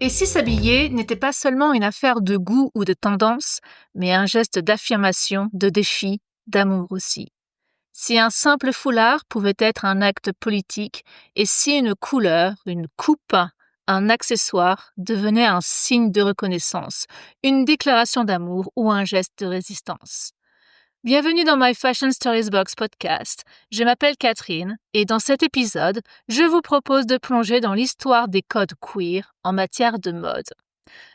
Et si s'habiller n'était pas seulement une affaire de goût ou de tendance, mais un geste d'affirmation, de défi, d'amour aussi. Si un simple foulard pouvait être un acte politique, et si une couleur, une coupe, un accessoire devenait un signe de reconnaissance, une déclaration d'amour ou un geste de résistance. Bienvenue dans My Fashion Stories Box podcast. Je m'appelle Catherine et dans cet épisode, je vous propose de plonger dans l'histoire des codes queer en matière de mode.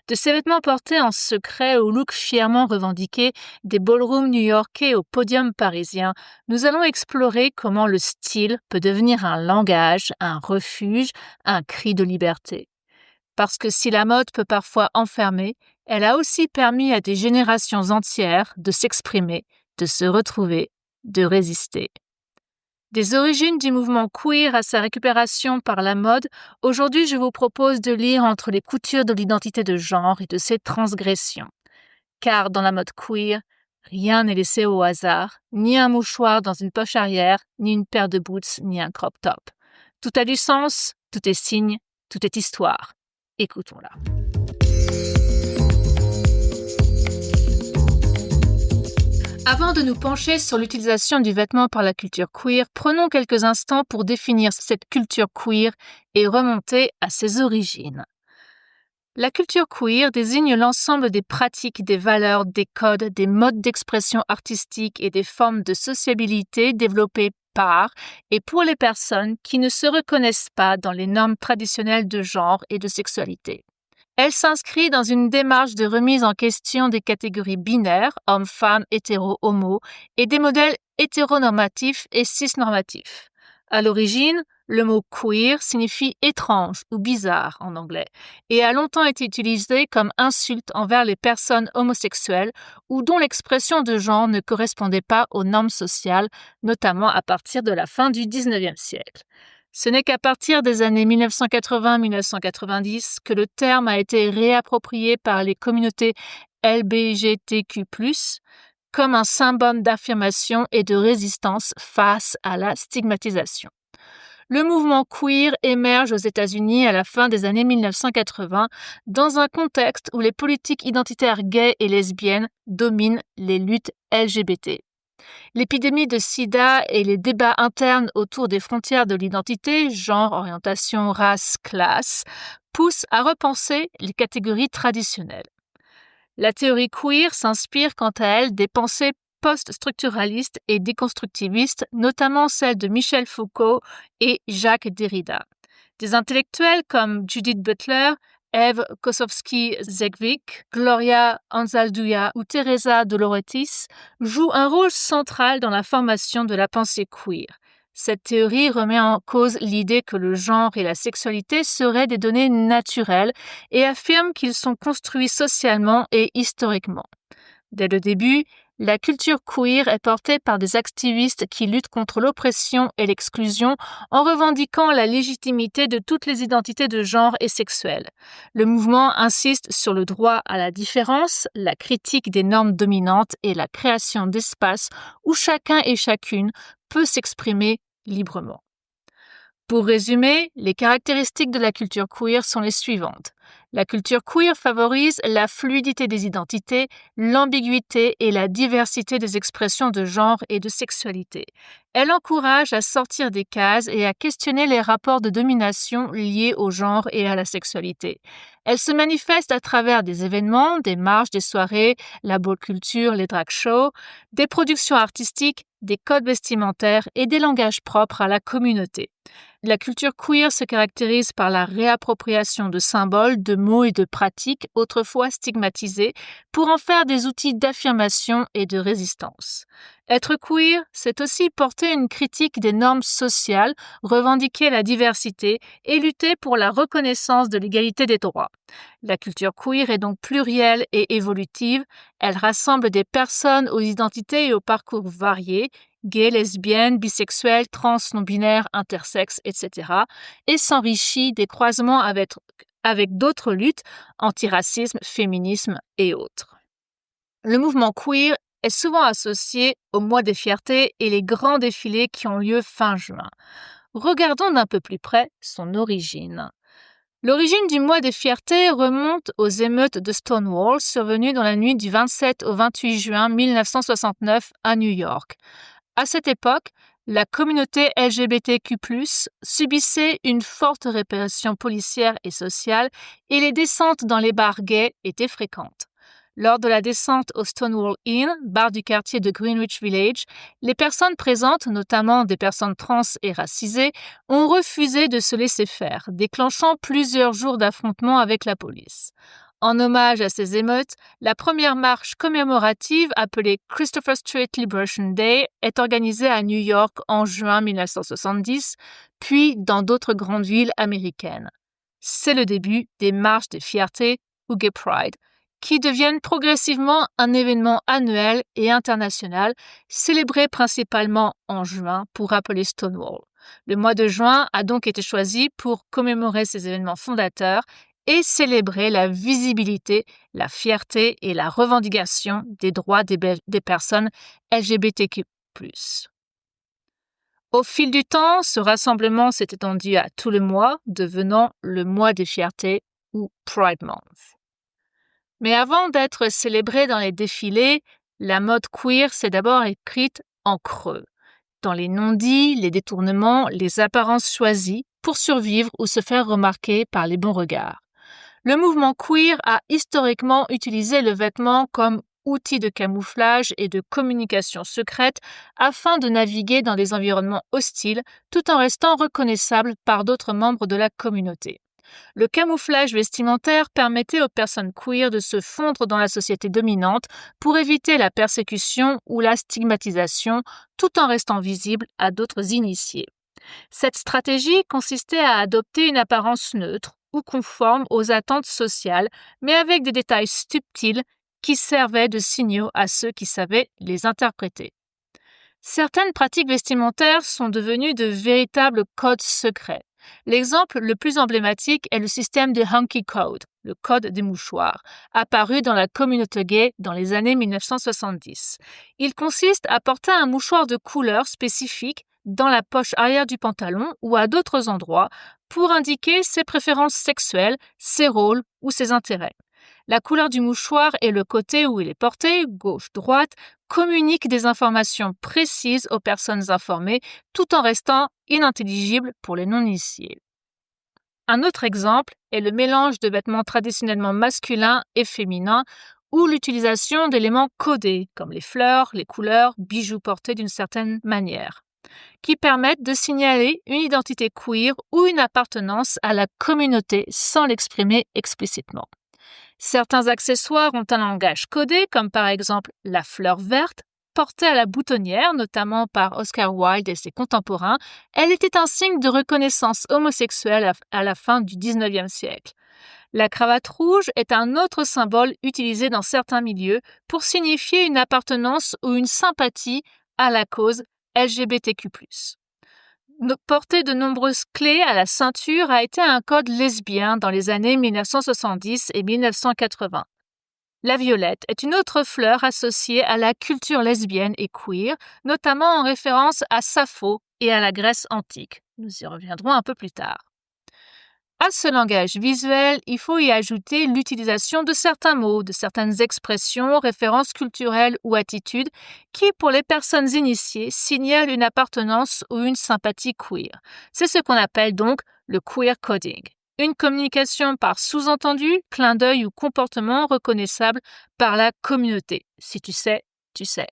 De ces vêtements portés en secret au look fièrement revendiqué des ballrooms new-yorkais au podium parisien, nous allons explorer comment le style peut devenir un langage, un refuge, un cri de liberté. Parce que si la mode peut parfois enfermer, elle a aussi permis à des générations entières de s'exprimer, de se retrouver, de résister. Des origines du mouvement queer à sa récupération par la mode, aujourd'hui je vous propose de lire entre les coutures de l'identité de genre et de ses transgressions. Car dans la mode queer, rien n'est laissé au hasard, ni un mouchoir dans une poche arrière, ni une paire de boots, ni un crop top. Tout a du sens, tout est signe, tout est histoire. Écoutons-la. Avant de nous pencher sur l'utilisation du vêtement par la culture queer, prenons quelques instants pour définir cette culture queer et remonter à ses origines. La culture queer désigne l'ensemble des pratiques, des valeurs, des codes, des modes d'expression artistique et des formes de sociabilité développées par et pour les personnes qui ne se reconnaissent pas dans les normes traditionnelles de genre et de sexualité. Elle s'inscrit dans une démarche de remise en question des catégories binaires, hommes, femmes, hétéros, homo, et des modèles hétéronormatifs et cisnormatifs. À l'origine, le mot queer signifie étrange ou bizarre en anglais, et a longtemps été utilisé comme insulte envers les personnes homosexuelles ou dont l'expression de genre ne correspondait pas aux normes sociales, notamment à partir de la fin du XIXe siècle. Ce n'est qu'à partir des années 1980-1990 que le terme a été réapproprié par les communautés LGBTQ+, comme un symbole d'affirmation et de résistance face à la stigmatisation. Le mouvement queer émerge aux États-Unis à la fin des années 1980 dans un contexte où les politiques identitaires gays et lesbiennes dominent les luttes LGBT. L'épidémie de sida et les débats internes autour des frontières de l'identité, genre, orientation, race, classe, poussent à repenser les catégories traditionnelles. La théorie queer s'inspire quant à elle des pensées post-structuralistes et déconstructivistes, notamment celles de Michel Foucault et Jacques Derrida. Des intellectuels comme Judith Butler, Eve Kosofsky-Zegwick, Gloria Anzaldúa ou Teresa de Lauretis jouent un rôle central dans la formation de la pensée queer. Cette théorie remet en cause l'idée que le genre et la sexualité seraient des données naturelles et affirme qu'ils sont construits socialement et historiquement. Dès le début, la culture queer est portée par des activistes qui luttent contre l'oppression et l'exclusion en revendiquant la légitimité de toutes les identités de genre et sexuelles. Le mouvement insiste sur le droit à la différence, la critique des normes dominantes et la création d'espaces où chacun et chacune peut s'exprimer librement. Pour résumer, les caractéristiques de la culture queer sont les suivantes. La culture queer favorise la fluidité des identités, l'ambiguïté et la diversité des expressions de genre et de sexualité. Elle encourage à sortir des cases et à questionner les rapports de domination liés au genre et à la sexualité. Elle se manifeste à travers des événements, des marches, des soirées, la ball culture, les drag shows, des productions artistiques, des codes vestimentaires et des langages propres à la communauté. La culture queer se caractérise par la réappropriation de symboles, de mots et de pratiques autrefois stigmatisés pour en faire des outils d'affirmation et de résistance. Être queer, c'est aussi porter une critique des normes sociales, revendiquer la diversité et lutter pour la reconnaissance de l'égalité des droits. La culture queer est donc plurielle et évolutive. Elle rassemble des personnes aux identités et aux parcours variés, gays, lesbiennes, bisexuelles, trans, non-binaires, intersexes, etc. et s'enrichit des croisements avec d'autres luttes, antiracisme, féminisme et autres. Le mouvement queer est souvent associé au mois des fiertés et les grands défilés qui ont lieu fin juin. Regardons d'un peu plus près son origine. L'origine du mois des fiertés remonte aux émeutes de Stonewall survenues dans la nuit du 27 au 28 juin 1969 à New York. À cette époque, la communauté LGBTQ+, subissait une forte répression policière et sociale et les descentes dans les bars gays étaient fréquentes. Lors de la descente au Stonewall Inn, bar du quartier de Greenwich Village, les personnes présentes, notamment des personnes trans et racisées, ont refusé de se laisser faire, déclenchant plusieurs jours d'affrontements avec la police. En hommage à ces émeutes, la première marche commémorative appelée Christopher Street Liberation Day est organisée à New York en juin 1970, puis dans d'autres grandes villes américaines. C'est le début des marches des fiertés ou Gay Pride, qui deviennent progressivement un événement annuel et international, célébré principalement en juin pour rappeler Stonewall. Le mois de juin a donc été choisi pour commémorer ces événements fondateurs et célébrer la visibilité, la fierté et la revendication des droits des personnes LGBTQ+. Au fil du temps, ce rassemblement s'est étendu à tout le mois, devenant le mois des fiertés ou Pride Month. Mais avant d'être célébrée dans les défilés, la mode queer s'est d'abord écrite en creux, dans les non-dits, les détournements, les apparences choisies pour survivre ou se faire remarquer par les bons regards. Le mouvement queer a historiquement utilisé le vêtement comme outil de camouflage et de communication secrète afin de naviguer dans des environnements hostiles tout en restant reconnaissable par d'autres membres de la communauté. Le camouflage vestimentaire permettait aux personnes queer de se fondre dans la société dominante pour éviter la persécution ou la stigmatisation tout en restant visible à d'autres initiés. Cette stratégie consistait à adopter une apparence neutre ou conforme aux attentes sociales, mais avec des détails subtils qui servaient de signaux à ceux qui savaient les interpréter. Certaines pratiques vestimentaires sont devenues de véritables codes secrets. L'exemple le plus emblématique est le système de Hanky Code, le code des mouchoirs, apparu dans la communauté gay dans les années 1970. Il consiste à porter un mouchoir de couleur spécifique dans la poche arrière du pantalon ou à d'autres endroits pour indiquer ses préférences sexuelles, ses rôles ou ses intérêts. La couleur du mouchoir et le côté où il est porté, gauche-droite, communiquent des informations précises aux personnes informées tout en restant inintelligibles pour les non-initiés. Un autre exemple est le mélange de vêtements traditionnellement masculins et féminins ou l'utilisation d'éléments codés comme les fleurs, les couleurs, bijoux portés d'une certaine manière, qui permettent de signaler une identité queer ou une appartenance à la communauté sans l'exprimer explicitement. Certains accessoires ont un langage codé, comme par exemple la fleur verte, portée à la boutonnière, notamment par Oscar Wilde et ses contemporains. Elle était un signe de reconnaissance homosexuelle à la fin du XIXe siècle. La cravate rouge est un autre symbole utilisé dans certains milieux pour signifier une appartenance ou une sympathie à la cause LGBTQ+. Porter de nombreuses clés à la ceinture a été un code lesbien dans les années 1970 et 1980. La violette est une autre fleur associée à la culture lesbienne et queer, notamment en référence à Sappho et à la Grèce antique. Nous y reviendrons un peu plus tard. À ce langage visuel, il faut y ajouter l'utilisation de certains mots, de certaines expressions, références culturelles ou attitudes qui, pour les personnes initiées, signalent une appartenance ou une sympathie queer. C'est ce qu'on appelle donc le queer coding. Une communication par sous-entendu, clin d'œil ou comportement reconnaissable par la communauté. Si tu sais, tu sais.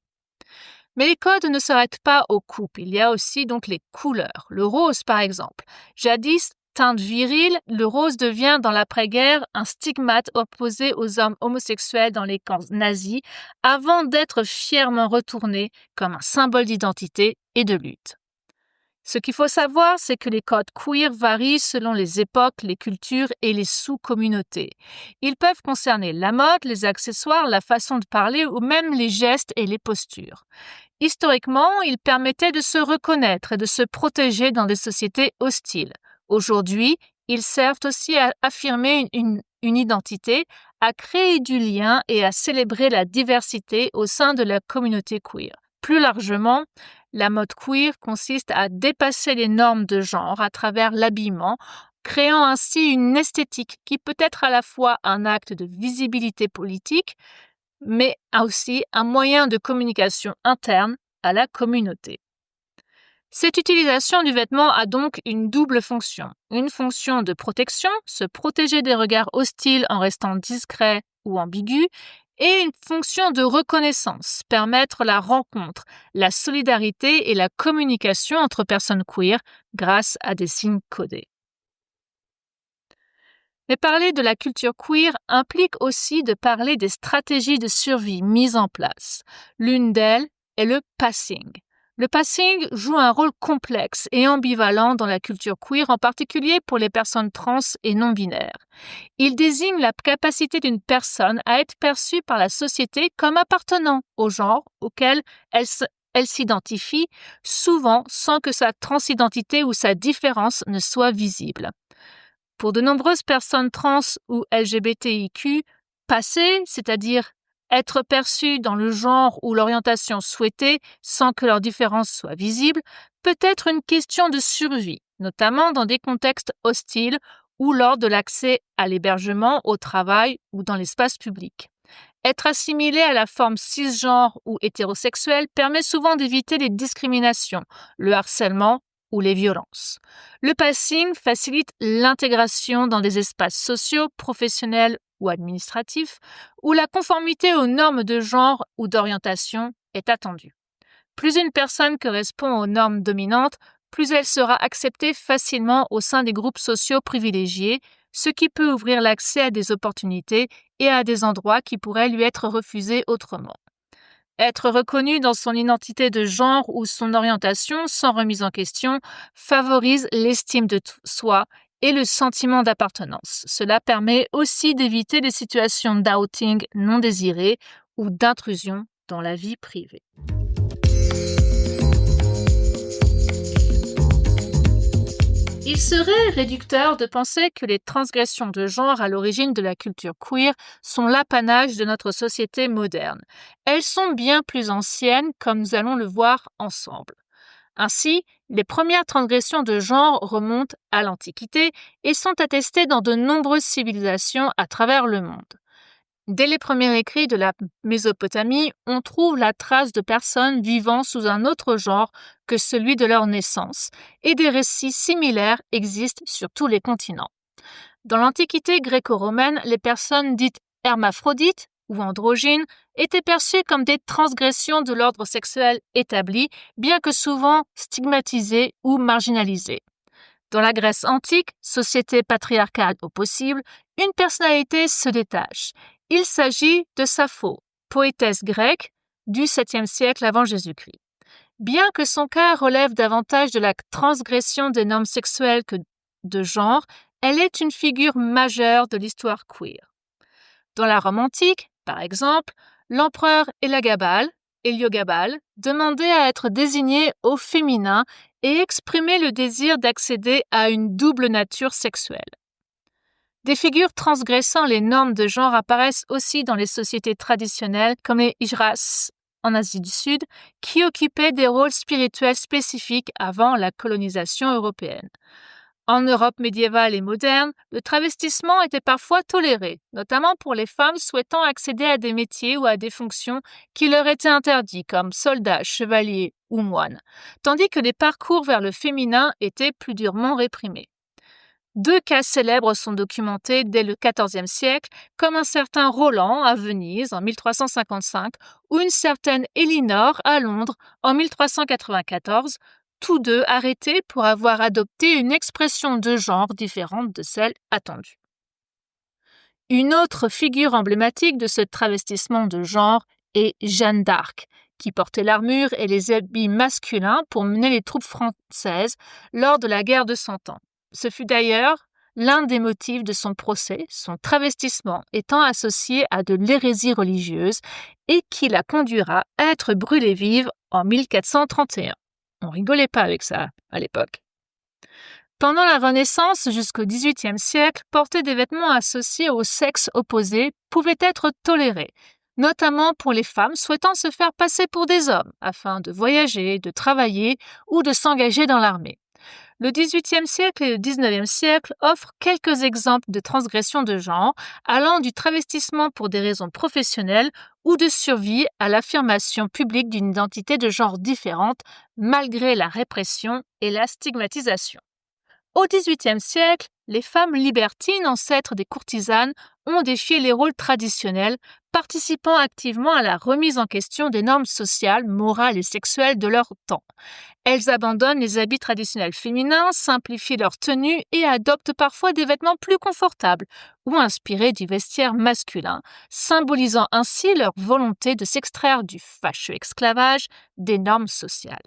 Mais les codes ne s'arrêtent pas aux coupes. Il y a aussi donc les couleurs. Le rose, par exemple. Jadis, teinte virile, le rose devient dans l'après-guerre un stigmate opposé aux hommes homosexuels dans les camps nazis avant d'être fièrement retourné comme un symbole d'identité et de lutte. Ce qu'il faut savoir, c'est que les codes queer varient selon les époques, les cultures et les sous-communautés. Ils peuvent concerner la mode, les accessoires, la façon de parler ou même les gestes et les postures. Historiquement, ils permettaient de se reconnaître et de se protéger dans des sociétés hostiles. Aujourd'hui, ils servent aussi à affirmer une identité, à créer du lien et à célébrer la diversité au sein de la communauté queer. Plus largement, la mode queer consiste à dépasser les normes de genre à travers l'habillement créant ainsi une esthétique qui peut être à la fois un acte de visibilité politique, mais aussi un moyen de communication interne à la communauté. Cette utilisation du vêtement a donc une double fonction. Une fonction de protection, se protéger des regards hostiles en restant discret ou ambigu, et une fonction de reconnaissance, permettre la rencontre, la solidarité et la communication entre personnes queer grâce à des signes codés. Mais parler de la culture queer implique aussi de parler des stratégies de survie mises en place. L'une d'elles est le passing. Le passing joue un rôle complexe et ambivalent dans la culture queer, en particulier pour les personnes trans et non-binaires. Il désigne la capacité d'une personne à être perçue par la société comme appartenant au genre auquel elle s'identifie, souvent sans que sa transidentité ou sa différence ne soit visible. Pour de nombreuses personnes trans ou LGBTIQ, passer, c'est-à-dire être perçu dans le genre ou l'orientation souhaitée sans que leur différence soit visible, peut être une question de survie, notamment dans des contextes hostiles ou lors de l'accès à l'hébergement, au travail ou dans l'espace public. Être assimilé à la forme cisgenre ou hétérosexuelle permet souvent d'éviter les discriminations, le harcèlement ou les violences. Le passing facilite l'intégration dans des espaces sociaux, professionnels ou administratifs, où la conformité aux normes de genre ou d'orientation est attendue. Plus une personne correspond aux normes dominantes, plus elle sera acceptée facilement au sein des groupes sociaux privilégiés, ce qui peut ouvrir l'accès à des opportunités et à des endroits qui pourraient lui être refusés autrement. Être reconnu dans son identité de genre ou son orientation sans remise en question favorise l'estime de soi et le sentiment d'appartenance. Cela permet aussi d'éviter des situations d'outing non désirées ou d'intrusion dans la vie privée. Il serait réducteur de penser que les transgressions de genre à l'origine de la culture queer sont l'apanage de notre société moderne. Elles sont bien plus anciennes, comme nous allons le voir ensemble. Ainsi, les premières transgressions de genre remontent à l'Antiquité et sont attestées dans de nombreuses civilisations à travers le monde. Dès les premiers écrits de la Mésopotamie, on trouve la trace de personnes vivant sous un autre genre que celui de leur naissance, et des récits similaires existent sur tous les continents. Dans l'Antiquité gréco-romaine, les personnes dites hermaphrodites ou androgynes étaient perçues comme des transgressions de l'ordre sexuel établi, bien que souvent stigmatisées ou marginalisées. Dans la Grèce antique, société patriarcale au possible, une personnalité se détache. Il s'agit de Sappho, poétesse grecque du 7e siècle avant Jésus-Christ. Bien que son cas relève davantage de la transgression des normes sexuelles que de genre, elle est une figure majeure de l'histoire queer. Dans la Rome antique, par exemple, l'empereur Héliogabale, demandait à être désigné au féminin et exprimait le désir d'accéder à une double nature sexuelle. Des figures transgressant les normes de genre apparaissent aussi dans les sociétés traditionnelles comme les Hijras en Asie du Sud, qui occupaient des rôles spirituels spécifiques avant la colonisation européenne. En Europe médiévale et moderne, le travestissement était parfois toléré, notamment pour les femmes souhaitant accéder à des métiers ou à des fonctions qui leur étaient interdits, comme soldats, chevaliers ou moines, tandis que les parcours vers le féminin étaient plus durement réprimés. 2 cas célèbres sont documentés dès le XIVe siècle, comme un certain Roland à Venise en 1355 ou une certaine Elinor à Londres en 1394, tous deux arrêtés pour avoir adopté une expression de genre différente de celle attendue. Une autre figure emblématique de ce travestissement de genre est Jeanne d'Arc, qui portait l'armure et les habits masculins pour mener les troupes françaises lors de la guerre de Cent Ans. Ce fut d'ailleurs l'un des motifs de son procès, son travestissement étant associé à de l'hérésie religieuse et qui la conduira à être brûlée vive en 1431. On rigolait pas avec ça à l'époque. Pendant la Renaissance jusqu'au XVIIIe siècle, porter des vêtements associés au sexe opposé pouvait être toléré, notamment pour les femmes souhaitant se faire passer pour des hommes afin de voyager, de travailler ou de s'engager dans l'armée. Le XVIIIe siècle et le XIXe siècle offrent quelques exemples de transgressions de genre, allant du travestissement pour des raisons professionnelles ou de survie à l'affirmation publique d'une identité de genre différente, malgré la répression et la stigmatisation. Au XVIIIe siècle, les femmes libertines, ancêtres des courtisanes, ont défié les rôles traditionnels, participant activement à la remise en question des normes sociales, morales et sexuelles de leur temps. Elles abandonnent les habits traditionnels féminins, simplifient leur tenue et adoptent parfois des vêtements plus confortables ou inspirés du vestiaire masculin, symbolisant ainsi leur volonté de s'extraire du fâcheux esclavage des normes sociales.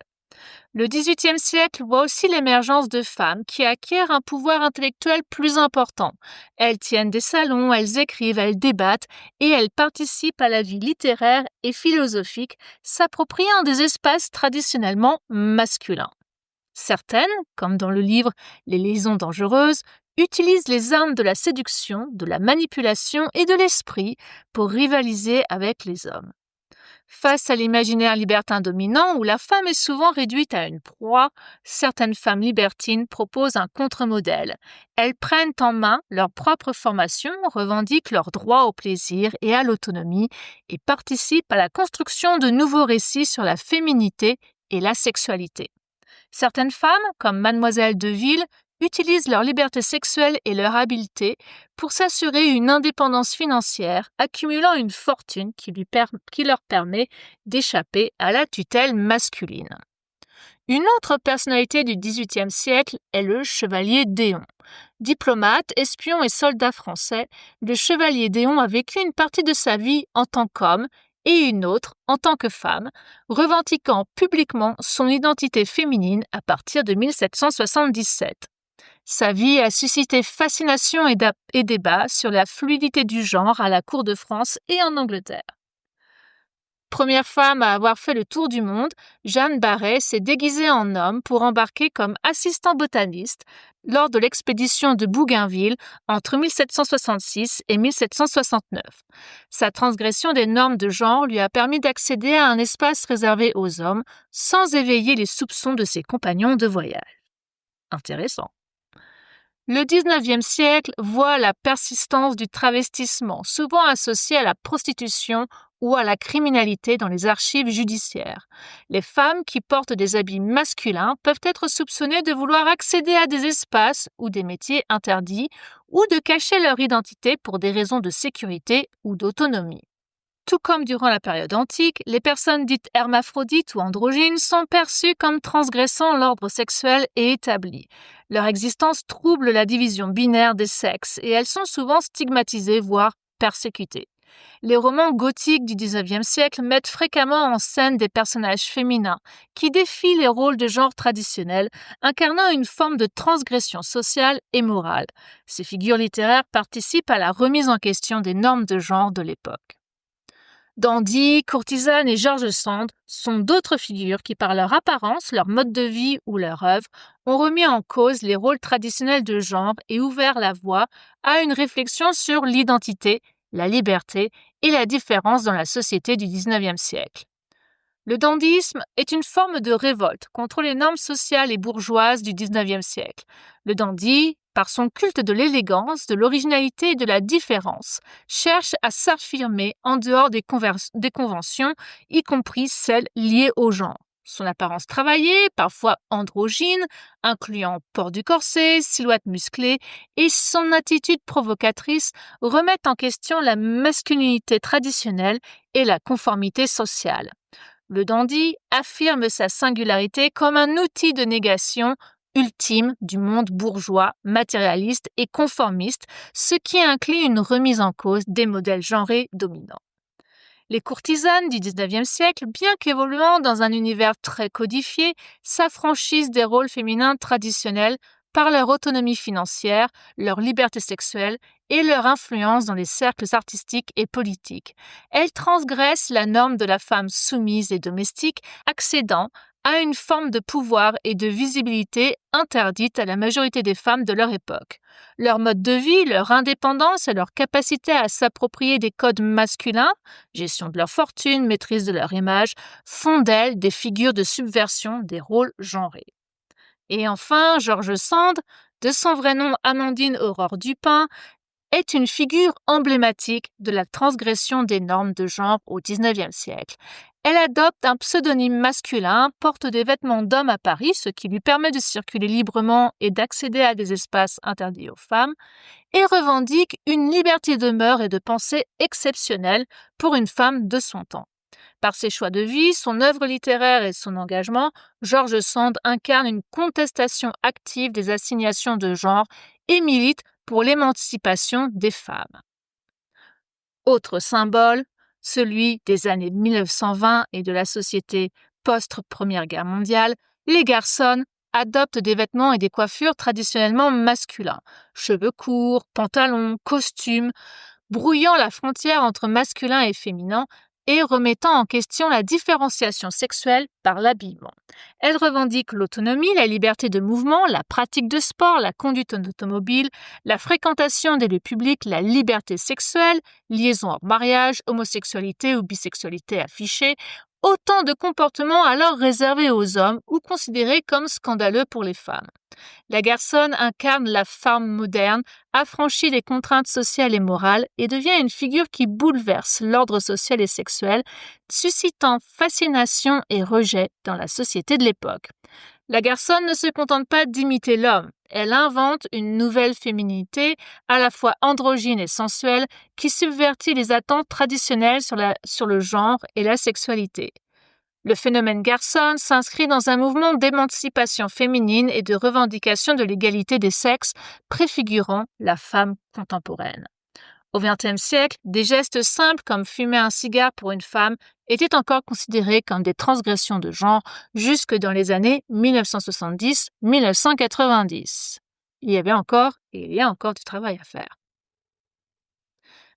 Le XVIIIe siècle voit aussi l'émergence de femmes qui acquièrent un pouvoir intellectuel plus important. Elles tiennent des salons, elles écrivent, elles débattent et elles participent à la vie littéraire et philosophique, s'appropriant des espaces traditionnellement masculins. Certaines, comme dans le livre Les liaisons dangereuses, utilisent les armes de la séduction, de la manipulation et de l'esprit pour rivaliser avec les hommes. Face à l'imaginaire libertin dominant où la femme est souvent réduite à une proie, certaines femmes libertines proposent un contre-modèle. Elles prennent en main leur propre formation, revendiquent leur droit au plaisir et à l'autonomie et participent à la construction de nouveaux récits sur la féminité et la sexualité. Certaines femmes, comme Mademoiselle de Ville, utilisent leur liberté sexuelle et leur habileté pour s'assurer une indépendance financière, accumulant une fortune qui leur permet d'échapper à la tutelle masculine. Une autre personnalité du XVIIIe siècle est le chevalier d'Éon. Diplomate, espion et soldat français, le chevalier d'Éon a vécu une partie de sa vie en tant qu'homme et une autre en tant que femme, revendiquant publiquement son identité féminine à partir de 1777. Sa vie a suscité fascination et débat sur la fluidité du genre à la cour de France et en Angleterre. Première femme à avoir fait le tour du monde, Jeanne Barret s'est déguisée en homme pour embarquer comme assistant botaniste lors de l'expédition de Bougainville entre 1766 et 1769. Sa transgression des normes de genre lui a permis d'accéder à un espace réservé aux hommes sans éveiller les soupçons de ses compagnons de voyage. Intéressant. Le XIXe siècle voit la persistance du travestissement, souvent associé à la prostitution ou à la criminalité dans les archives judiciaires. Les femmes qui portent des habits masculins peuvent être soupçonnées de vouloir accéder à des espaces ou des métiers interdits ou de cacher leur identité pour des raisons de sécurité ou d'autonomie. Tout comme durant la période antique, les personnes dites hermaphrodites ou androgynes sont perçues comme transgressant l'ordre sexuel et établi. Leur existence trouble la division binaire des sexes et elles sont souvent stigmatisées, voire persécutées. Les romans gothiques du XIXe siècle mettent fréquemment en scène des personnages féminins qui défient les rôles de genre traditionnels, incarnant une forme de transgression sociale et morale. Ces figures littéraires participent à la remise en question des normes de genre de l'époque. Dandy, Courtisane et George Sand sont d'autres figures qui, par leur apparence, leur mode de vie ou leur œuvre, ont remis en cause les rôles traditionnels de genre et ouvert la voie à une réflexion sur l'identité, la liberté et la différence dans la société du XIXe siècle. Le dandyisme est une forme de révolte contre les normes sociales et bourgeoises du XIXe siècle. Le dandy, par son culte de l'élégance, de l'originalité et de la différence, cherche à s'affirmer en dehors des conventions, y compris celles liées au genre. Son apparence travaillée, parfois androgyne, incluant port du corset, silhouette musclée, et son attitude provocatrice remettent en question la masculinité traditionnelle et la conformité sociale. Le dandy affirme sa singularité comme un outil de négation ultime du monde bourgeois, matérialiste et conformiste, ce qui inclut une remise en cause des modèles genrés dominants. Les courtisanes du XIXe siècle, bien qu'évoluant dans un univers très codifié, s'affranchissent des rôles féminins traditionnels par leur autonomie financière, leur liberté sexuelle et leur influence dans les cercles artistiques et politiques. Elles transgressent la norme de la femme soumise et domestique, accédant à une forme de pouvoir et de visibilité interdite à la majorité des femmes de leur époque. Leur mode de vie, leur indépendance et leur capacité à s'approprier des codes masculins, gestion de leur fortune, maîtrise de leur image, font d'elles des figures de subversion des rôles genrés. Et enfin, George Sand, de son vrai nom Amandine Aurore Dupin, est une figure emblématique de la transgression des normes de genre au XIXe siècle. Elle adopte un pseudonyme masculin, porte des vêtements d'homme à Paris, ce qui lui permet de circuler librement et d'accéder à des espaces interdits aux femmes, et revendique une liberté de mœurs et de pensée exceptionnelle pour une femme de son temps. Par ses choix de vie, son œuvre littéraire et son engagement, George Sand incarne une contestation active des assignations de genre et milite pour l'émancipation des femmes. Autre symbole, celui des années 1920 et de la société post-Première Guerre mondiale, les garçons adoptent des vêtements et des coiffures traditionnellement masculins, cheveux courts, pantalons, costumes, brouillant la frontière entre masculin et féminin et remettant en question la différenciation sexuelle par l'habillement. Elle revendique l'autonomie, la liberté de mouvement, la pratique de sport, la conduite automobile, la fréquentation des lieux publics, la liberté sexuelle, liaison hors mariage, homosexualité ou bisexualité affichée, autant de comportements alors réservés aux hommes ou considérés comme scandaleux pour les femmes. La garçonne incarne la femme moderne, affranchie des contraintes sociales et morales, et devient une figure qui bouleverse l'ordre social et sexuel, suscitant fascination et rejet dans la société de l'époque. La garçonne ne se contente pas d'imiter l'homme, elle invente une nouvelle féminité, à la fois androgyne et sensuelle, qui subvertit les attentes traditionnelles sur le genre et la sexualité. Le phénomène garçon s'inscrit dans un mouvement d'émancipation féminine et de revendication de l'égalité des sexes, préfigurant la femme contemporaine. Au XXe siècle, des gestes simples comme fumer un cigare pour une femme étaient encore considérés comme des transgressions de genre jusque dans les années 1970-1990. Il y a encore du travail à faire.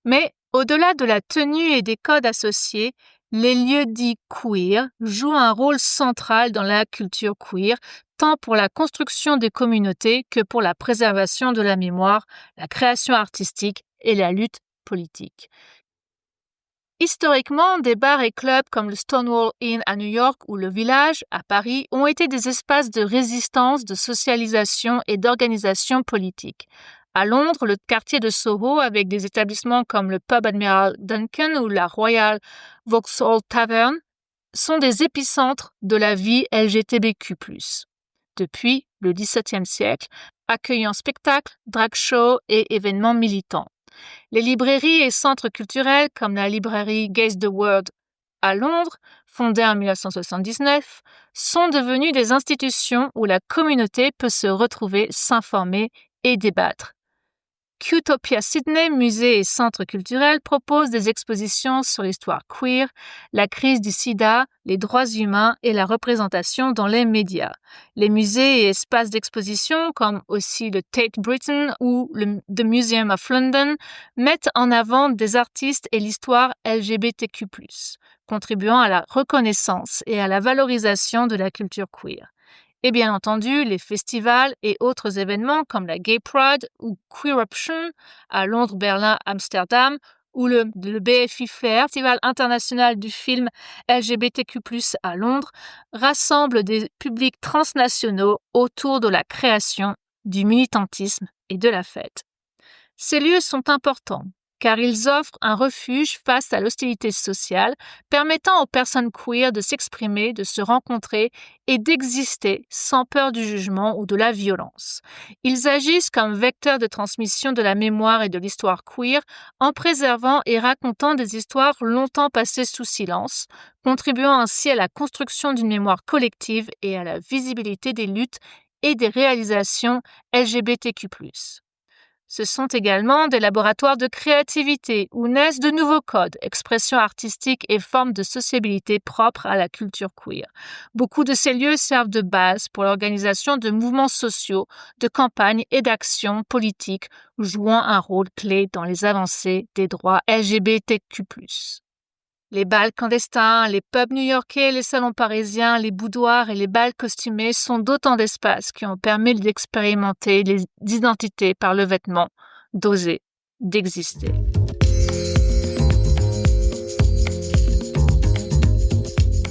Mais au-delà de la tenue et des codes associés, les lieux dits queer jouent un rôle central dans la culture queer, tant pour la construction des communautés que pour la préservation de la mémoire, la création artistique et la lutte politique. Historiquement, des bars et clubs comme le Stonewall Inn à New York ou le Village à Paris ont été des espaces de résistance, de socialisation et d'organisation politique. À Londres, le quartier de Soho, avec des établissements comme le pub Admiral Duncan ou la Royal Vauxhall Tavern, sont des épicentres de la vie LGBTQ+. Depuis le XVIIe siècle, accueillant spectacles, drag shows et événements militants. Les librairies et centres culturels comme la librairie Gaze the World à Londres, fondée en 1979, sont devenus des institutions où la communauté peut se retrouver, s'informer et débattre. Qtopia Sydney, musée et centre culturel, propose des expositions sur l'histoire queer, la crise du sida, les droits humains et la représentation dans les médias. Les musées et espaces d'exposition, comme aussi le Tate Britain ou le The Museum of London, mettent en avant des artistes et l'histoire LGBTQ+, contribuant à la reconnaissance et à la valorisation de la culture queer. Et bien entendu, les festivals et autres événements comme la Gay Pride ou Queeruption à Londres, Berlin, Amsterdam ou le BFI Flair, Festival international du film LGBTQ+, à Londres, rassemblent des publics transnationaux autour de la création, du militantisme et de la fête. Ces lieux sont importants car ils offrent un refuge face à l'hostilité sociale, permettant aux personnes queer de s'exprimer, de se rencontrer et d'exister sans peur du jugement ou de la violence. Ils agissent comme vecteurs de transmission de la mémoire et de l'histoire queer en préservant et racontant des histoires longtemps passées sous silence, contribuant ainsi à la construction d'une mémoire collective et à la visibilité des luttes et des réalisations LGBTQ+. Ce sont également des laboratoires de créativité où naissent de nouveaux codes, expressions artistiques et formes de sociabilité propres à la culture queer. Beaucoup de ces lieux servent de base pour l'organisation de mouvements sociaux, de campagnes et d'actions politiques jouant un rôle clé dans les avancées des droits LGBTQ+. Les bals clandestins, les pubs new-yorkais, les salons parisiens, les boudoirs et les bals costumés sont d'autant d'espaces qui ont permis d'expérimenter les identités par le vêtement, d'oser, d'exister.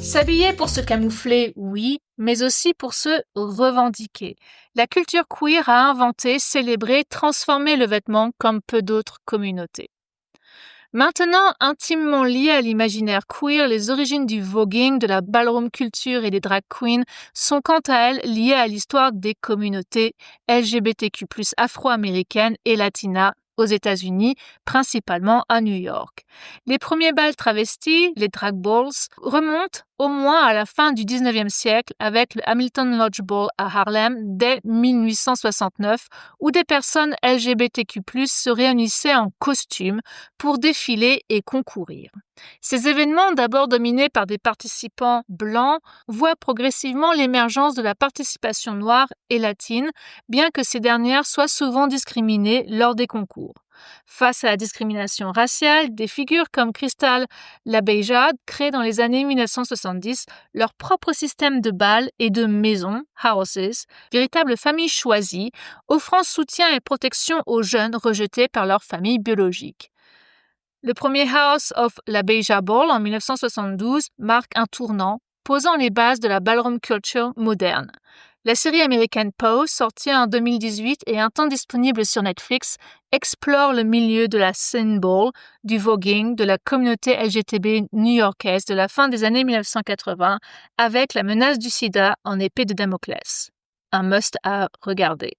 S'habiller pour se camoufler, oui, mais aussi pour se revendiquer. La culture queer a inventé, célébré, transformé le vêtement comme peu d'autres communautés. Maintenant intimement liées à l'imaginaire queer, les origines du voguing, de la ballroom culture et des drag queens sont quant à elles liées à l'histoire des communautés LGBTQ+ afro-américaines et latinas aux États-Unis, principalement à New York. Les premiers bals travestis, les drag balls, remontent au moins à la fin du 19e siècle avec le Hamilton Lodge Ball à Harlem dès 1869, où des personnes LGBTQ+ se réunissaient en costume pour défiler et concourir. Ces événements, d'abord dominés par des participants blancs, voient progressivement l'émergence de la participation noire et latine, bien que ces dernières soient souvent discriminées lors des concours. Face à la discrimination raciale, des figures comme Crystal LaBeija créent dans les années 1970 leur propre système de bals et de maisons, houses, véritables familles choisies, offrant soutien et protection aux jeunes rejetés par leur famille biologique. Le premier House of LaBeija Ball en 1972 marque un tournant, posant les bases de la ballroom culture moderne. La série américaine Pose, sortie en 2018 et un temps disponible sur Netflix, explore le milieu de la scene ball, du voguing, de la communauté LGTB new-yorkaise de la fin des années 1980, avec la menace du sida en épée de Damoclès. Un must à regarder.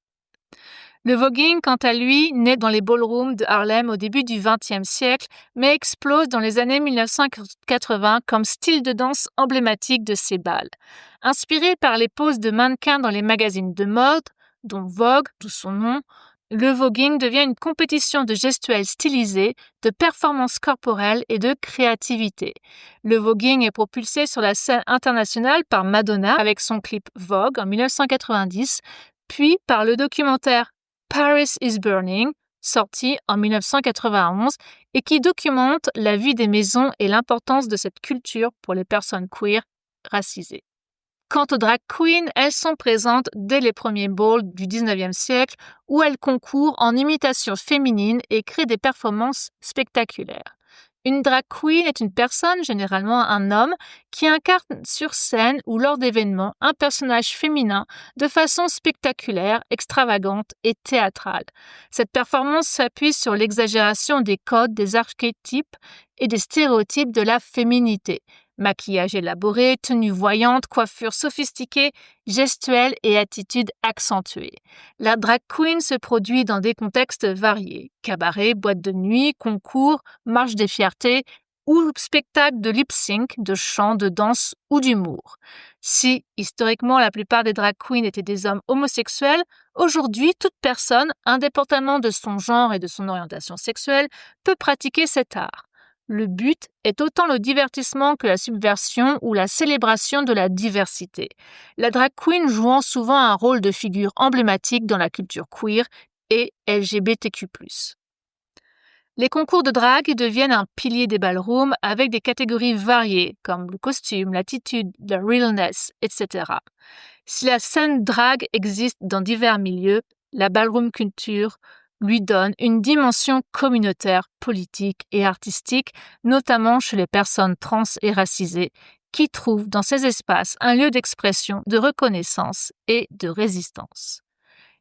Le voguing, quant à lui, naît dans les ballrooms de Harlem au début du XXe siècle, mais explose dans les années 1980 comme style de danse emblématique de ces bals. Inspiré par les poses de mannequins dans les magazines de mode, dont Vogue, d'où son nom, le voguing devient une compétition de gestuels stylisés, de performance corporelle et de créativité. Le voguing est propulsé sur la scène internationale par Madonna avec son clip Vogue en 1990, puis par le documentaire Paris is Burning, sorti en 1991 et qui documente la vie des maisons et l'importance de cette culture pour les personnes queer racisées. Quant aux drag queens, elles sont présentes dès les premiers balls du 19e siècle où elles concourent en imitation féminine et créent des performances spectaculaires. Une drag queen est une personne, généralement un homme, qui incarne sur scène ou lors d'événements un personnage féminin de façon spectaculaire, extravagante et théâtrale. Cette performance s'appuie sur l'exagération des codes, des archétypes et des stéréotypes de la féminité. Maquillage élaboré, tenue voyante, coiffure sophistiquée, gestuelle et attitude accentuée. La drag queen se produit dans des contextes variés. Cabaret, boîte de nuit, concours, marche des fiertés ou spectacle de lip-sync, de chant, de danse ou d'humour. Si, historiquement, la plupart des drag queens étaient des hommes homosexuels, aujourd'hui, toute personne, indépendamment de son genre et de son orientation sexuelle, peut pratiquer cet art. Le but est autant le divertissement que la subversion ou la célébration de la diversité. La drag queen jouant souvent un rôle de figure emblématique dans la culture queer et LGBTQ+. Les concours de drague deviennent un pilier des ballrooms avec des catégories variées comme le costume, l'attitude, la realness, etc. Si la scène drague existe dans divers milieux, la ballroom culture lui donne une dimension communautaire, politique et artistique, notamment chez les personnes trans et racisées, qui trouvent dans ces espaces un lieu d'expression, de reconnaissance et de résistance.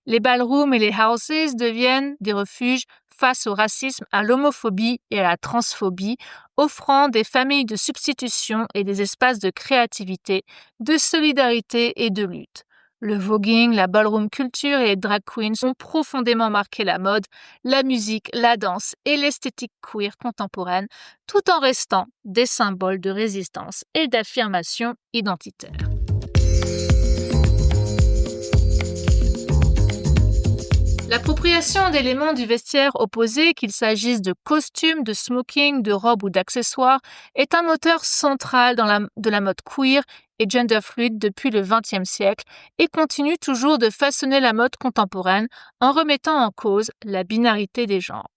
Les ballrooms et les houses deviennent des refuges face au racisme, à l'homophobie et à la transphobie, offrant des familles de substitution et des espaces de créativité, de solidarité et de lutte. Le voguing, la ballroom culture et les drag queens ont profondément marqué la mode, la musique, la danse et l'esthétique queer contemporaine, tout en restant des symboles de résistance et d'affirmation identitaire. L'appropriation d'éléments du vestiaire opposé, qu'il s'agisse de costumes, de smoking, de robes ou d'accessoires, est un moteur central de la mode queer et gender fluid depuis le XXe siècle et continue toujours de façonner la mode contemporaine en remettant en cause la binarité des genres.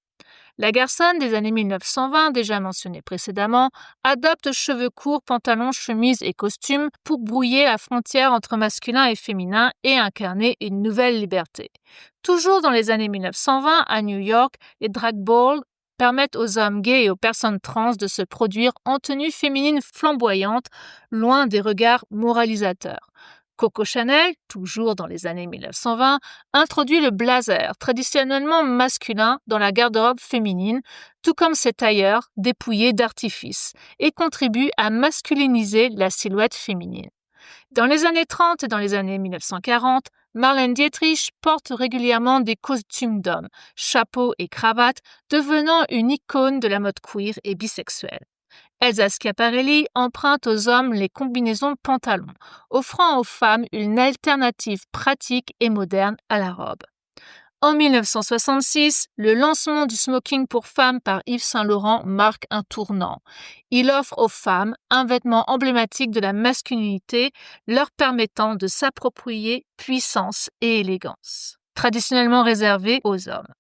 La garçonne des années 1920, déjà mentionnée précédemment, adopte cheveux courts, pantalons, chemises et costumes pour brouiller la frontière entre masculin et féminin et incarner une nouvelle liberté. Toujours dans les années 1920, à New York, les drag balls permettent aux hommes gays et aux personnes trans de se produire en tenue féminine flamboyante, loin des regards moralisateurs. Coco Chanel, toujours dans les années 1920, introduit le blazer, traditionnellement masculin, dans la garde-robe féminine, tout comme ses tailleurs dépouillés d'artifice, et contribue à masculiniser la silhouette féminine. Dans les années 30 et dans les années 1940, Marlène Dietrich porte régulièrement des costumes d'hommes, chapeaux et cravates, devenant une icône de la mode queer et bisexuelle. Elsa Schiaparelli emprunte aux hommes les combinaisons pantalons, offrant aux femmes une alternative pratique et moderne à la robe. En 1966, le lancement du smoking pour femmes par Yves Saint Laurent marque un tournant. Il offre aux femmes un vêtement emblématique de la masculinité, leur permettant de s'approprier puissance et élégance, traditionnellement réservées aux hommes.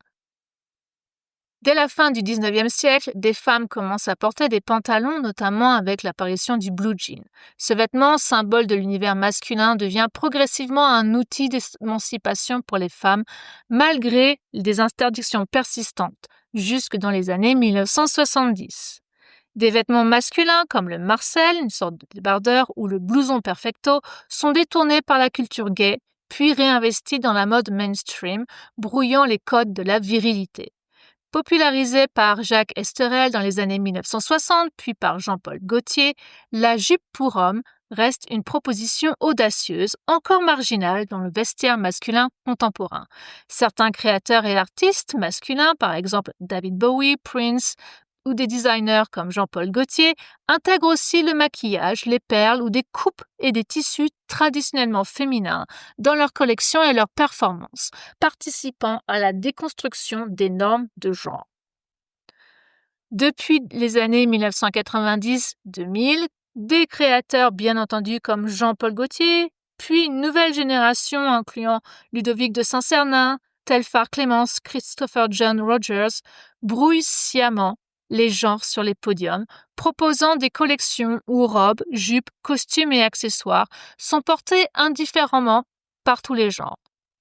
Dès la fin du 19e siècle, des femmes commencent à porter des pantalons, notamment avec l'apparition du blue jean. Ce vêtement, symbole de l'univers masculin, devient progressivement un outil d'émancipation pour les femmes, malgré des interdictions persistantes, jusque dans les années 1970. Des vêtements masculins comme le marcel, une sorte de débardeur, ou le blouson perfecto sont détournés par la culture gay, puis réinvestis dans la mode mainstream, brouillant les codes de la virilité. Popularisée par Jacques Esterel dans les années 1960, puis par Jean-Paul Gaultier, la jupe pour homme reste une proposition audacieuse, encore marginale dans le vestiaire masculin contemporain. Certains créateurs et artistes masculins, par exemple David Bowie, Prince, ou des designers comme Jean-Paul Gaultier, intègrent aussi le maquillage, les perles ou des coupes et des tissus traditionnellement féminins dans leurs collections et leurs performances, participant à la déconstruction des normes de genre. Depuis les années 1990-2000, des créateurs bien entendu comme Jean-Paul Gaultier, puis une nouvelle génération incluant Ludovic de Saint-Cernin, Telfar Clémence, Christopher John Rogers, brouillent sciemment les genres sur les podiums, proposant des collections où robes, jupes, costumes et accessoires sont portés indifféremment par tous les genres.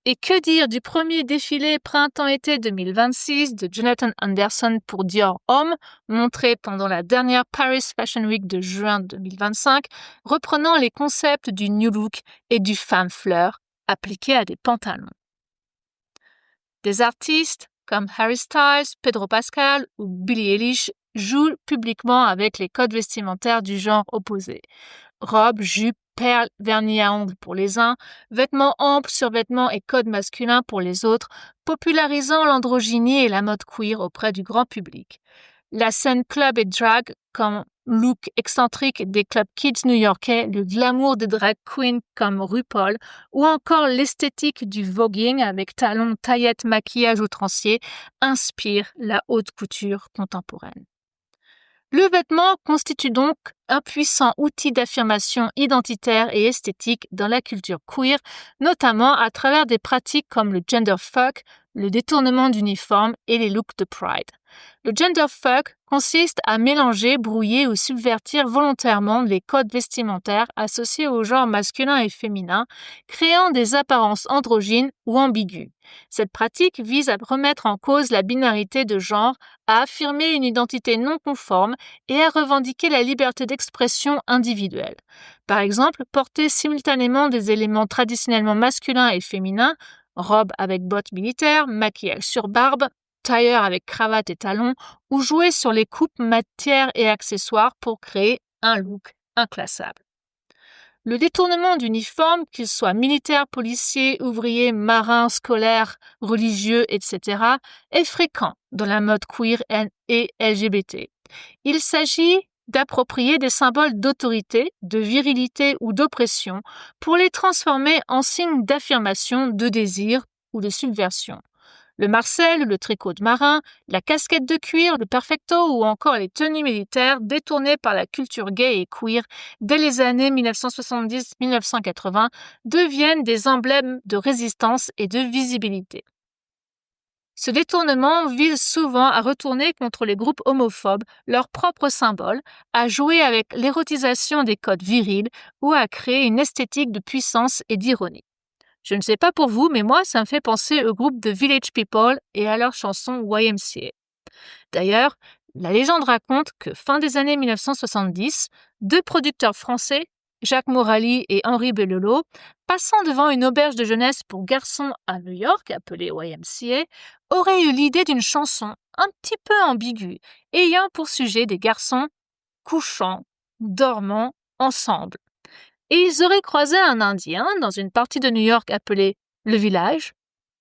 Et que dire du premier défilé printemps-été 2026 de Jonathan Anderson pour Dior Homme, montré pendant la dernière Paris Fashion Week de juin 2025, reprenant les concepts du New Look et du femme fleur appliqués à des pantalons. Des artistes comme Harry Styles, Pedro Pascal ou Billie Eilish jouent publiquement avec les codes vestimentaires du genre opposé. Robes, jupes, perles, vernis à ongles pour les uns, vêtements amples, survêtements et codes masculins pour les autres, popularisant l'androgynie et la mode queer auprès du grand public. La scène club et drag, comme look excentrique des clubs kids new-yorkais, le glamour des drag queens comme RuPaul, ou encore l'esthétique du voguing avec talons, taillettes, maquillage outrancier, inspire la haute couture contemporaine. Le vêtement constitue donc un puissant outil d'affirmation identitaire et esthétique dans la culture queer, notamment à travers des pratiques comme le genderfuck, le détournement d'uniforme et les looks de pride. Le genderfuck consiste à mélanger, brouiller ou subvertir volontairement les codes vestimentaires associés au genre masculin et féminin, créant des apparences androgynes ou ambiguës. Cette pratique vise à remettre en cause la binarité de genre, à affirmer une identité non conforme et à revendiquer la liberté d'expression individuelle. Par exemple, porter simultanément des éléments traditionnellement masculins et féminins, robe avec bottes militaires, maquillage sur barbe, tailleur avec cravate et talons, ou jouer sur les coupes, matières et accessoires pour créer un look inclassable. Le détournement d'uniformes, qu'ils soient militaires, policiers, ouvriers, marins, scolaires, religieux, etc., est fréquent dans la mode queer et LGBT. Il s'agit d'approprier des symboles d'autorité, de virilité ou d'oppression pour les transformer en signes d'affirmation, de désir ou de subversion. Le marcel, le tricot de marin, la casquette de cuir, le perfecto ou encore les tenues militaires détournées par la culture gay et queer dès les années 1970-1980 deviennent des emblèmes de résistance et de visibilité. Ce détournement vise souvent à retourner contre les groupes homophobes leurs propres symboles, à jouer avec l'érotisation des codes virils ou à créer une esthétique de puissance et d'ironie. Je ne sais pas pour vous, mais moi, ça me fait penser au groupe The Village People et à leur chanson YMCA. D'ailleurs, la légende raconte que fin des années 1970, deux producteurs français, Jacques Morali et Henri Bellelot, passant devant une auberge de jeunesse pour garçons à New York, appelée YMCA, auraient eu l'idée d'une chanson un petit peu ambiguë, ayant pour sujet des garçons couchant, dormant ensemble. Et ils auraient croisé un Indien dans une partie de New York appelée le village,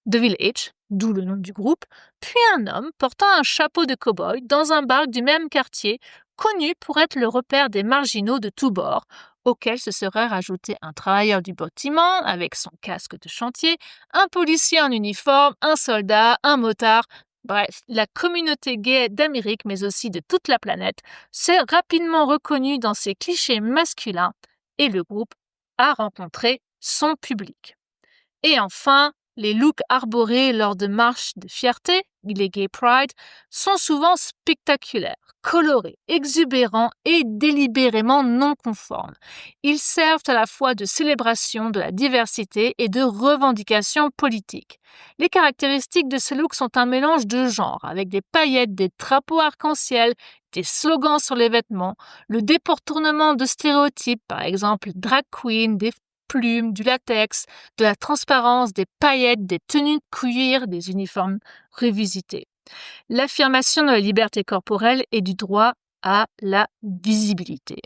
The Village, d'où le nom du groupe, puis un homme portant un chapeau de cow-boy dans un bar du même quartier, connu pour être le repère des marginaux de tous bords, auquel se serait rajouté un travailleur du bâtiment avec son casque de chantier, un policier en uniforme, un soldat, un motard. Bref, la communauté gay d'Amérique, mais aussi de toute la planète, s'est rapidement reconnue dans ces clichés masculins et le groupe a rencontré son public. Et enfin, les looks arborés lors de marches de fierté, les Gay Pride, sont souvent spectaculaires, colorés, exubérants et délibérément non conformes. Ils servent à la fois de célébration de la diversité et de revendication politique. Les caractéristiques de ces looks sont un mélange de genres, avec des paillettes, des drapeaux arc-en-ciel, des slogans sur les vêtements, le détournement de stéréotypes, par exemple drag queen, des plumes, du latex, de la transparence, des paillettes, des tenues de cuir, des uniformes revisités. L'affirmation de la liberté corporelle et du droit à la visibilité.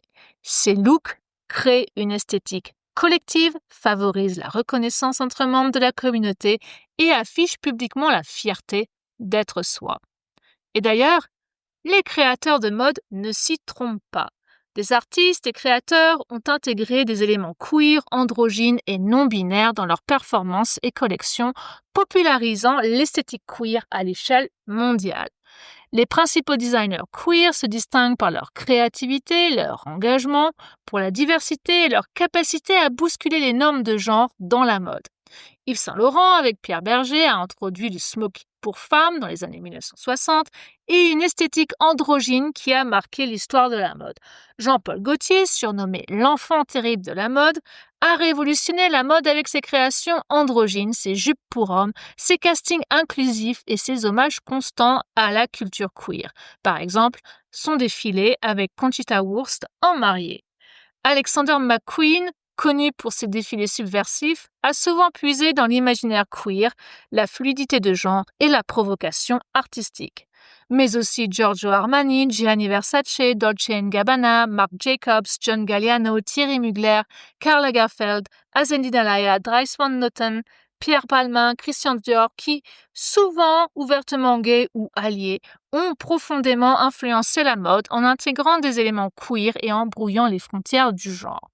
Ces looks créent une esthétique collective, favorisent la reconnaissance entre membres de la communauté et affichent publiquement la fierté d'être soi. Et d'ailleurs, les créateurs de mode ne s'y trompent pas. Des artistes et créateurs ont intégré des éléments queer, androgynes et non-binaires dans leurs performances et collections, popularisant l'esthétique queer à l'échelle mondiale. Les principaux designers queer se distinguent par leur créativité, leur engagement pour la diversité et leur capacité à bousculer les normes de genre dans la mode. Yves Saint Laurent, avec Pierre Berger, a introduit le smoking pour femmes dans les années 1960 et une esthétique androgyne qui a marqué l'histoire de la mode. Jean-Paul Gaultier, surnommé l'enfant terrible de la mode, a révolutionné la mode avec ses créations androgynes, ses jupes pour hommes, ses castings inclusifs et ses hommages constants à la culture queer. Par exemple, son défilé avec Conchita Wurst en mariée. Alexander McQueen, connu pour ses défilés subversifs, a souvent puisé dans l'imaginaire queer, la fluidité de genre et la provocation artistique. Mais aussi Giorgio Armani, Gianni Versace, Dolce & Gabbana, Marc Jacobs, John Galliano, Thierry Mugler, Karl Lagerfeld, Azzedine Alaïa, Dries Van Noten, Pierre Balmain, Christian Dior, qui, souvent ouvertement gays ou alliés, ont profondément influencé la mode en intégrant des éléments queer et en brouillant les frontières du genre.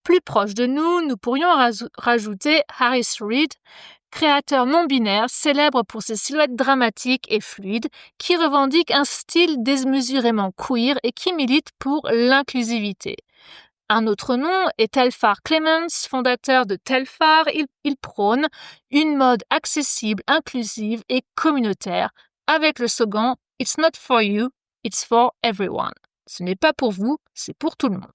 Plus proche de nous pourrions rajouter Harris Reed, créateur non-binaire célèbre pour ses silhouettes dramatiques et fluides, qui revendique un style démesurément queer et qui milite pour l'inclusivité. Un autre nom est Telfar Clemens, fondateur de Telfar. Il prône une mode accessible, inclusive et communautaire, avec le slogan « It's not for you, it's for everyone ». Ce n'est pas pour vous, c'est pour tout le monde.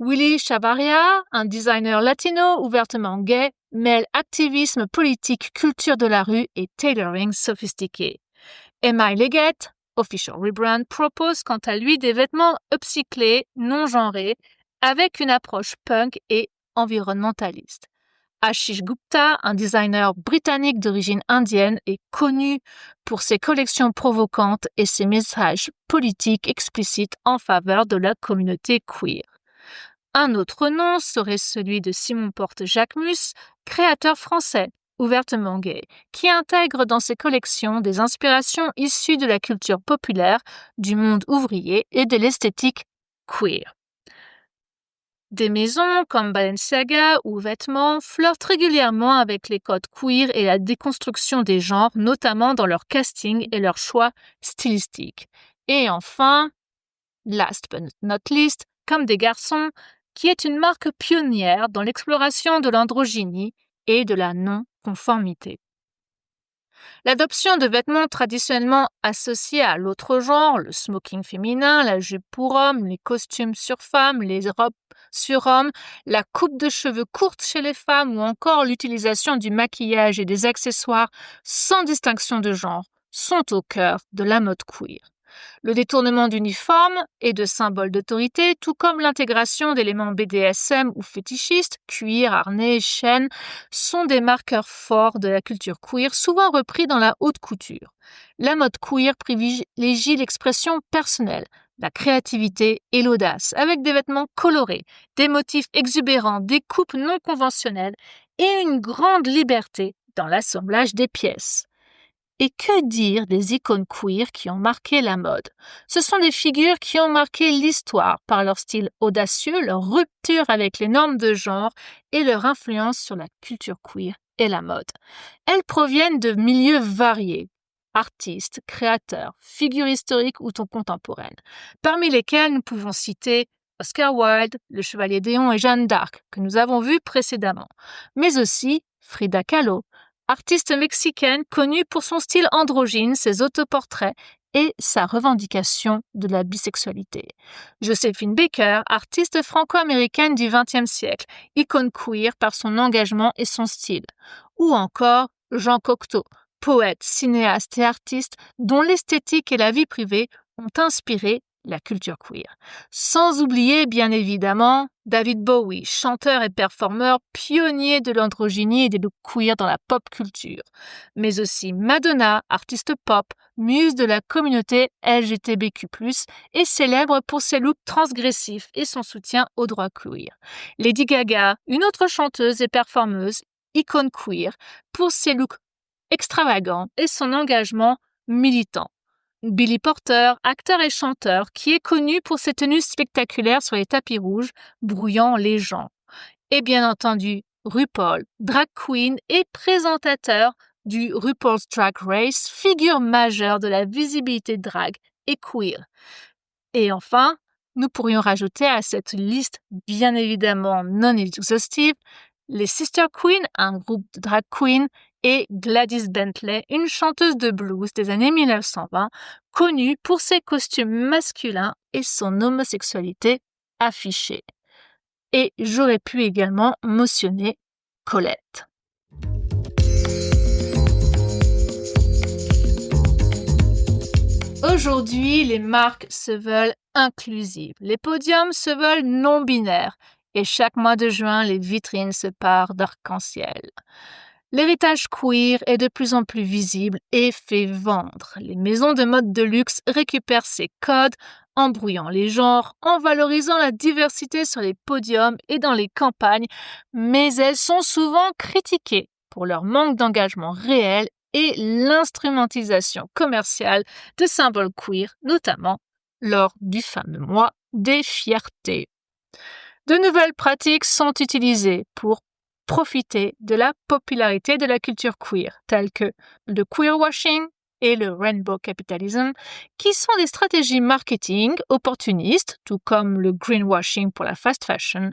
Willy Chavarria, un designer latino ouvertement gay, mêle activisme politique, culture de la rue et tailoring sophistiqué. M.I. Leggett, Official Rebrand, propose quant à lui des vêtements upcyclés, non genrés, avec une approche punk et environnementaliste. Ashish Gupta, un designer britannique d'origine indienne, est connu pour ses collections provocantes et ses messages politiques explicites en faveur de la communauté queer. Un autre nom serait celui de Simon Porte-Jacquemus, créateur français, ouvertement gay, qui intègre dans ses collections des inspirations issues de la culture populaire, du monde ouvrier et de l'esthétique queer. Des maisons comme Balenciaga ou Vêtements flirtent régulièrement avec les codes queer et la déconstruction des genres, notamment dans leur casting et leurs choix stylistiques. Et enfin, last but not least, Comme des garçons, qui est une marque pionnière dans l'exploration de l'androgynie et de la non-conformité. L'adoption de vêtements traditionnellement associés à l'autre genre, le smoking féminin, la jupe pour homme, les costumes sur femmes, les robes sur hommes, la coupe de cheveux courte chez les femmes ou encore l'utilisation du maquillage et des accessoires sans distinction de genre, sont au cœur de la mode queer. Le détournement d'uniformes et de symboles d'autorité, tout comme l'intégration d'éléments BDSM ou fétichistes, cuir, harnais, chaînes, sont des marqueurs forts de la culture queer, souvent repris dans la haute couture. La mode queer privilégie l'expression personnelle, la créativité et l'audace, avec des vêtements colorés, des motifs exubérants, des coupes non conventionnelles et une grande liberté dans l'assemblage des pièces. Et que dire des icônes queer qui ont marqué la mode? Ce sont des figures qui ont marqué l'histoire par leur style audacieux, leur rupture avec les normes de genre et leur influence sur la culture queer et la mode. Elles proviennent de milieux variés, artistes, créateurs, figures historiques ou contemporaines, parmi lesquelles nous pouvons citer Oscar Wilde, le Chevalier d'Éon et Jeanne d'Arc, que nous avons vus précédemment, mais aussi Frida Kahlo, artiste mexicaine connue pour son style androgyne, ses autoportraits et sa revendication de la bisexualité. Joséphine Baker, artiste franco-américaine du XXe siècle, icône queer par son engagement et son style. Ou encore Jean Cocteau, poète, cinéaste et artiste dont l'esthétique et la vie privée ont inspiré la culture queer. Sans oublier, bien évidemment, David Bowie, chanteur et performeur pionnier de l'androgynie et des looks queer dans la pop culture. Mais aussi Madonna, artiste pop, muse de la communauté LGBTQ+, et célèbre pour ses looks transgressifs et son soutien aux droits queer. Lady Gaga, une autre chanteuse et performeuse, icône queer, pour ses looks extravagants et son engagement militant. Billy Porter, acteur et chanteur, qui est connu pour ses tenues spectaculaires sur les tapis rouges, brouillant les gens. Et bien entendu, RuPaul, drag queen et présentateur du RuPaul's Drag Race, figure majeure de la visibilité drag et queer. Et enfin, nous pourrions rajouter à cette liste bien évidemment non exhaustive les Sister Queen, un groupe de drag queen, et Gladys Bentley, une chanteuse de blues des années 1920, connue pour ses costumes masculins et son homosexualité affichée. Et j'aurais pu également mentionner Colette. Aujourd'hui, les marques se veulent inclusives, les podiums se veulent non-binaires, et chaque mois de juin, les vitrines se parent d'arc-en-ciel. L'héritage queer est de plus en plus visible et fait vendre. Les maisons de mode de luxe récupèrent ces codes en brouillant les genres, en valorisant la diversité sur les podiums et dans les campagnes, mais elles sont souvent critiquées pour leur manque d'engagement réel et l'instrumentalisation commerciale de symboles queer, notamment lors du fameux mois des fiertés. De nouvelles pratiques sont utilisées pour profiter de la popularité de la culture queer, telles que le queerwashing et le rainbow capitalism, qui sont des stratégies marketing opportunistes, tout comme le greenwashing pour la fast fashion,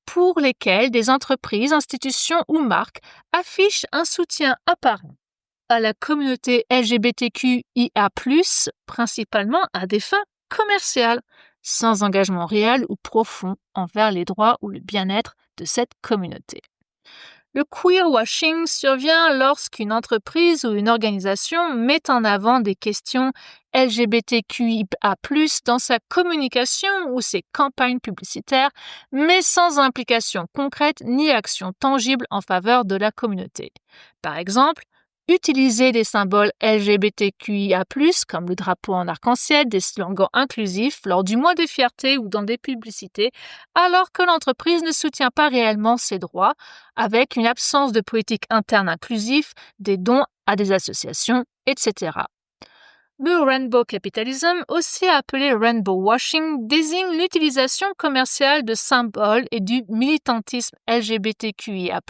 pour lesquelles des entreprises, institutions ou marques affichent un soutien apparent à la communauté LGBTQIA+, principalement à des fins commerciales, sans engagement réel ou profond envers les droits ou le bien-être de cette communauté. Le queerwashing survient lorsqu'une entreprise ou une organisation met en avant des questions LGBTQIA+, dans sa communication ou ses campagnes publicitaires, mais sans implication concrète ni action tangible en faveur de la communauté. Par exemple, utiliser des symboles LGBTQIA+, comme le drapeau en arc-en-ciel, des slogans inclusifs lors du mois des fiertés ou dans des publicités, alors que l'entreprise ne soutient pas réellement ses droits, avec une absence de politique interne inclusive, des dons à des associations, etc. Le rainbow capitalism, aussi appelé rainbow washing, désigne l'utilisation commerciale de symboles et du militantisme LGBTQIA+,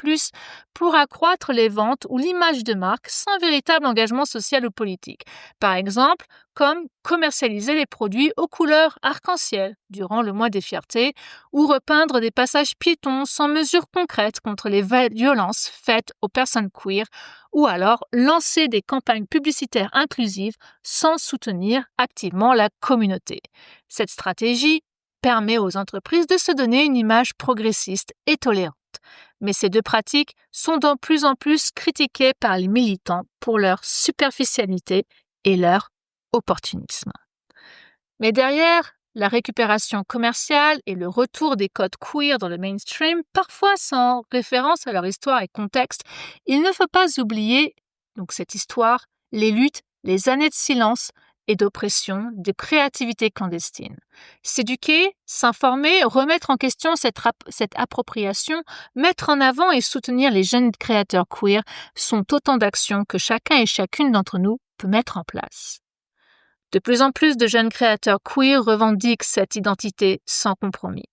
pour accroître les ventes ou l'image de marque sans véritable engagement social ou politique. Par exemple, comme commercialiser les produits aux couleurs arc-en-ciel durant le mois des fiertés ou repeindre des passages piétons sans mesures concrètes contre les violences faites aux personnes queer ou alors lancer des campagnes publicitaires inclusives sans soutenir activement la communauté. Cette stratégie permet aux entreprises de se donner une image progressiste et tolérante. Mais ces deux pratiques sont de plus en plus critiquées par les militants pour leur superficialité et leur opportunisme. Mais derrière la récupération commerciale et le retour des codes queer dans le mainstream, parfois sans référence à leur histoire et contexte, il ne faut pas oublier donc cette histoire, les luttes, les années de silence et d'oppression, de créativité clandestine. S'éduquer, s'informer, remettre en question cette appropriation, mettre en avant et soutenir les jeunes créateurs queer sont autant d'actions que chacun et chacune d'entre nous peut mettre en place. De plus en plus de jeunes créateurs queer revendiquent cette identité sans compromis.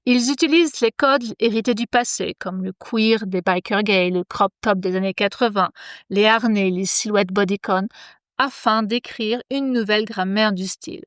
Ils utilisent les codes hérités du passé, comme le queer des bikers gays, le crop top des années 80, les harnais, les silhouettes bodycon, afin d'écrire une nouvelle grammaire du style.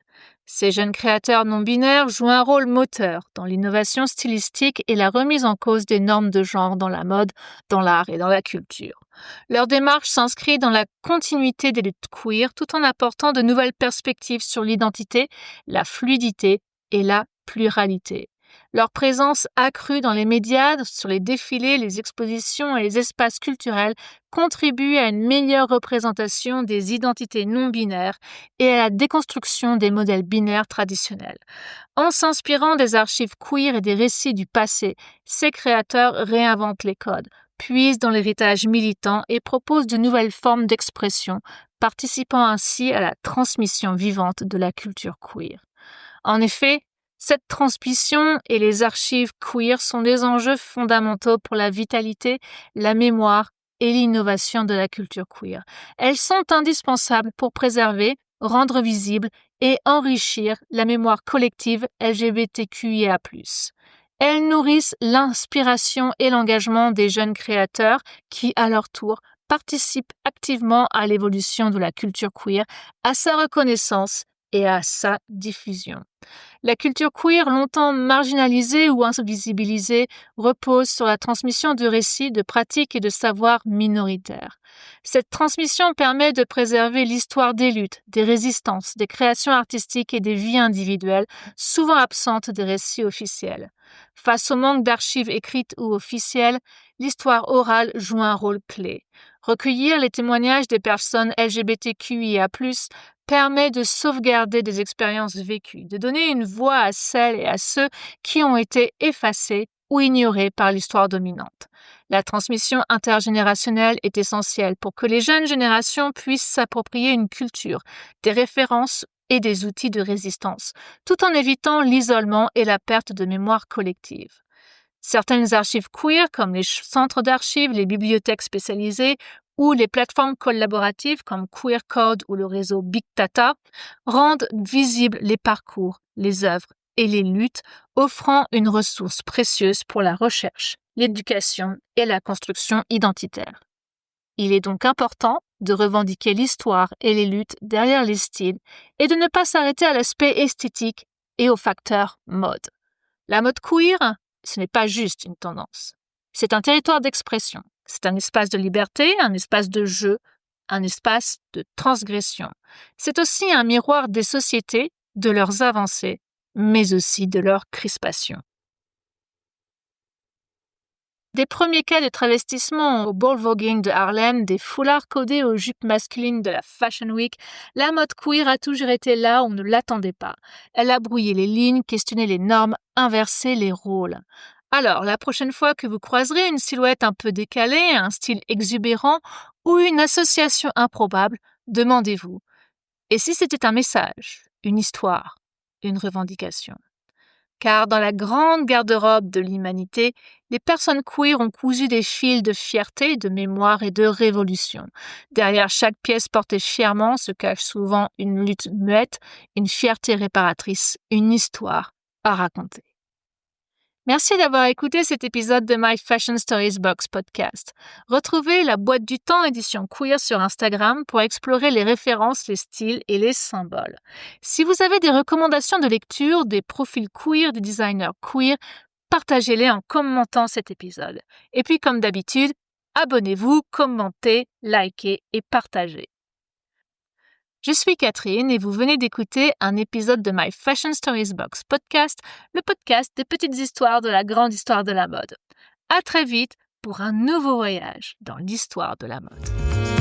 Ces jeunes créateurs non-binaires jouent un rôle moteur dans l'innovation stylistique et la remise en cause des normes de genre dans la mode, dans l'art et dans la culture. Leur démarche s'inscrit dans la continuité des luttes queer tout en apportant de nouvelles perspectives sur l'identité, la fluidité et la pluralité. Leur présence accrue dans les médias, sur les défilés, les expositions et les espaces culturels contribue à une meilleure représentation des identités non-binaires et à la déconstruction des modèles binaires traditionnels. En s'inspirant des archives queer et des récits du passé, ces créateurs réinventent les codes, puisent dans l'héritage militant et proposent de nouvelles formes d'expression, participant ainsi à la transmission vivante de la culture queer. En effet, cette transmission et les archives queer sont des enjeux fondamentaux pour la vitalité, la mémoire et l'innovation de la culture queer. Elles sont indispensables pour préserver, rendre visible et enrichir la mémoire collective LGBTQIA+. Elles nourrissent l'inspiration et l'engagement des jeunes créateurs qui, à leur tour, participent activement à l'évolution de la culture queer, à sa reconnaissance et à sa diffusion. La culture queer, longtemps marginalisée ou invisibilisée, repose sur la transmission de récits, de pratiques et de savoirs minoritaires. Cette transmission permet de préserver l'histoire des luttes, des résistances, des créations artistiques et des vies individuelles, souvent absentes des récits officiels. Face au manque d'archives écrites ou officielles, l'histoire orale joue un rôle clé. Recueillir les témoignages des personnes LGBTQIA+, permet de sauvegarder des expériences vécues, de donner une voix à celles et à ceux qui ont été effacés ou ignorés par l'histoire dominante. La transmission intergénérationnelle est essentielle pour que les jeunes générations puissent s'approprier une culture, des références et des outils de résistance, tout en évitant l'isolement et la perte de mémoire collective. Certaines archives queer, comme les centres d'archives, les bibliothèques spécialisées ou les plateformes collaboratives comme Queer Code ou le réseau Big Data, rendent visibles les parcours, les œuvres et les luttes, offrant une ressource précieuse pour la recherche, l'éducation et la construction identitaire. Il est donc important de revendiquer l'histoire et les luttes derrière les styles et de ne pas s'arrêter à l'aspect esthétique et aux facteurs mode. La mode queer, ce n'est pas juste une tendance. C'est un territoire d'expression. C'est un espace de liberté, un espace de jeu, un espace de transgression. C'est aussi un miroir des sociétés, de leurs avancées, mais aussi de leurs crispations. Des premiers cas de travestissement au ball voguing de Harlem, des foulards codés aux jupes masculines de la Fashion Week, la mode queer a toujours été là où on ne l'attendait pas. Elle a brouillé les lignes, questionné les normes, inversé les rôles. Alors, la prochaine fois que vous croiserez une silhouette un peu décalée, un style exubérant ou une association improbable, demandez-vous: et si c'était un message, une histoire, une revendication? Car dans la grande garde-robe de l'humanité, les personnes queer ont cousu des fils de fierté, de mémoire et de révolution. Derrière chaque pièce portée fièrement se cache souvent une lutte muette, une fierté réparatrice, une histoire à raconter. Merci d'avoir écouté cet épisode de My Fashion Stories Box podcast. Retrouvez la boîte du temps édition queer sur Instagram pour explorer les références, les styles et les symboles. Si vous avez des recommandations de lecture, des profils queer, des designers queer, partagez-les en commentant cet épisode. Et puis, comme d'habitude, abonnez-vous, commentez, likez et partagez. Je suis Catherine et vous venez d'écouter un épisode de My Fashion Stories Box podcast, le podcast des petites histoires de la grande histoire de la mode. À très vite pour un nouveau voyage dans l'histoire de la mode.